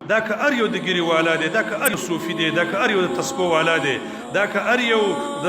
دا که ار یو د ګیري والا دی دا که ار یو صوفي دی دا که ار یو د تسبو والا دی دا که ار یو د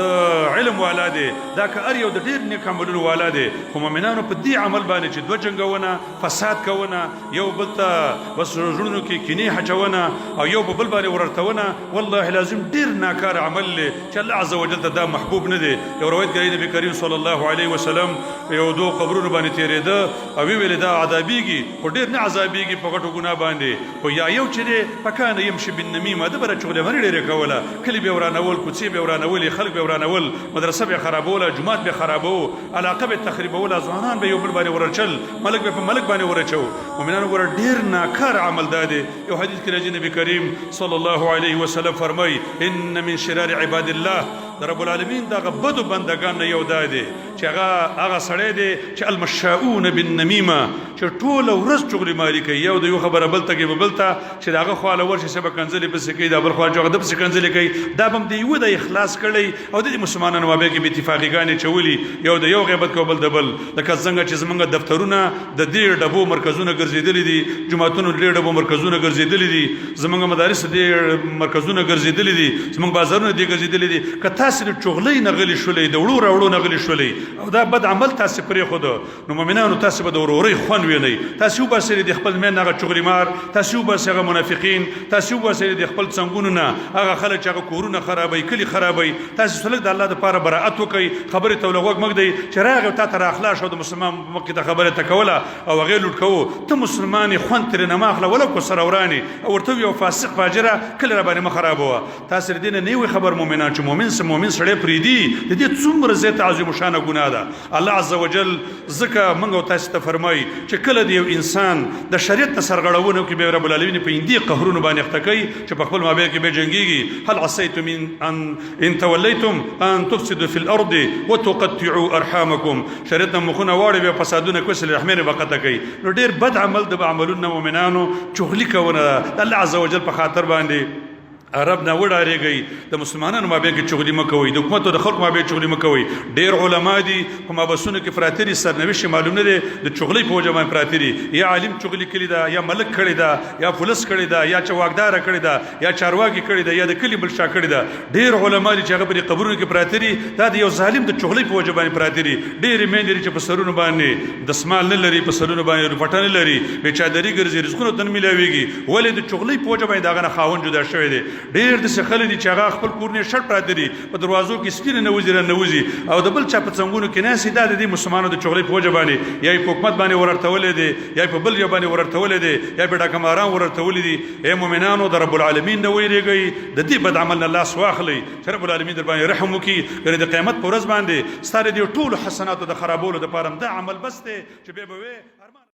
علم والا دی دا که ار یو د ډېر نیک عملونو والا دی خو مؤمنانو په دې عمل باندې چې دوه جنګونه فساد کوونه یو بل ته بس زړونو کې کینې حچونه او یو په بل باندې ورتونه والله لازم ډېر ناکار عمل دی چې الله عز وجل ته دا محبوب نه دی یو روایت کوي نبی کریم صلی الله علیه وسلم یو دوه قبرونو باندې تېرېده او ویل دا عذابېږي خو ډېر نه عذابېږي په غټو ګناه باندې خو یا یو چې دی پکانه یمشي بالنمیمه د بره چغلهمري ډېرې کوله کلي به یې ورانول کوڅې به یې ورانولې خلک به یې ورانول مدرسه به یې خرابوله جومات به یې خرابوه علاقه به یې تخریبوله ځوانان به یو بل باندې ورچل ملک به په ملک باندې ورچو مؤمنانو ګوره ډېر ناکار عمل دا دی یو حدیث کې راځي نبي کریم صلی الله علیه وسلم فرمایي ان من شرار عباد الله د رب العالمین دغه بدو بندګان نه یو دا دی چې هغه سړی دی چې المشاؤون بالنمیمه چې ټوله ورځ چغلي ماري کوي یو د یو خبره بل ته کوي بل ته چې د هغه خواله ورشي سبا کنځلې پسې کوي دا بل خوا چې هغه د پسې کنځلې کوي دا به هم د یوه د اخلاص کړی او د مسلمانانو مابین کې بې اتفاقیګانې چولي یو د یو غیبت کوي بل د بل لکه څنګه چې زموږ دفترونه د دې ډبو مرکزونه ګرځېدلي دي جوماتونو ډېر ډبو مرکزونه ګرځېدلي دي زموږ مدارس دې مرکزونه ګرځېدلي دي زموږ بازارونه دې ګرځېدلي دي که تاسې د چغلۍ نه غلي شولئ د وړو راوړو نه غلي شولئ او دا بد عمل تاسې پرېښودو نو مؤمنانو تاسې به د ورورۍ خوند وینئ تاسې وباسئ د خپل مین هغه چغلي مار تاسې وباسئ هغه منافقین تاسې وباسئ د خپل څنګونو نه هغه خلک چې هغه کورونه خرابوي کلي خرابوي تاسې سلک د الله دپاره براعت وکئ خبرې ته له غوږ مږدئ چې راغی تا ته راخلاص شو د مسلمان مخکې ته خبرې ته کوله او هغې لوټ کوو ته مسلمان یې خوند ترې نه مه اخله ولو که سره ورانې او ورته وي یو فاسق فاجره کله راباندې مه خرابوه تاسې د دې نه نه خبر مؤمنان چې مؤمن سړی پرېږدي د دې څومره زیاته عظیم شانه ګناه ده الله عز وجل ځکه موږ او تاسې ته فرمایي چې کله د یو انسان د شریعت نه سرغړونه وکړي بیا رب العالمین په همدې قهرونو باندې اخته کوي چې په خپل مابین کې به جنګېږي هل عصیتم ان تولیتم ان تفسدوا في الارض وتقطعوا ارحامکم شریعت نه مخونه واړوي بیا فسادونه کوي صلې رحمین به قطع کوي نو ډېر بد عمل د عملونه مؤمنانو چغلي کوونه د الله عز وجل په خاطر باندې عرب نه وډارېږئ د مسلمانانو مابین کې چغلي مه کوئ د حکومت او د خلکو مابین چغلي مه کوئ ډېر علما دي په مابسونو کې پراته دي سرنوشت یې معلوم نه دی د چغلۍ په وجه باندې پراته دي یا عالم چغلي کړې ده یا ملک کړې ده یا پولیس کړې ده یا چواکداره کړې ده یا چارواکي کړې ده یا د کلي بل شا کړې ده ډېر علما دي چې هغه په قبرونو کې پراته دي دا د یو ظالم د چغلۍ په وجه باندې پراته دي ډېرې میندې دي چې په سرونو باندې دسمال نه لري په سرونو باندې روپټه نه لري بېچادري ګرځي رزقونه ته نه میلاویږي ولې د چغلۍ په وجه باندې د هغه نه خاوند جدا شوی دی ډېر داسې خلک دي چې هغه خپل کورنۍ شټ پراته دي په دروازو کې سپینه نوځي راننوځي او د بل چا په څنګونو کې ناستې دا د دې مسلمانانو د چغلۍ په وجه باندې یا یې په حکومت باندې ورارتولی دی یا یې په بل یو باندې ورارتولی دی یا یې په ډاکماران ورارتولي دي ای مؤمنانو د رب العالمین نه ویرېږئ د دې بد عمل نه لاس واخلئ چې رب العالمین در باندې رحم وکړي ګنې د قیامت په ورځ باندې ستا د دې ټولو حسناتو د خرابولو دپاره دا عمل بس دی چې بیا به وې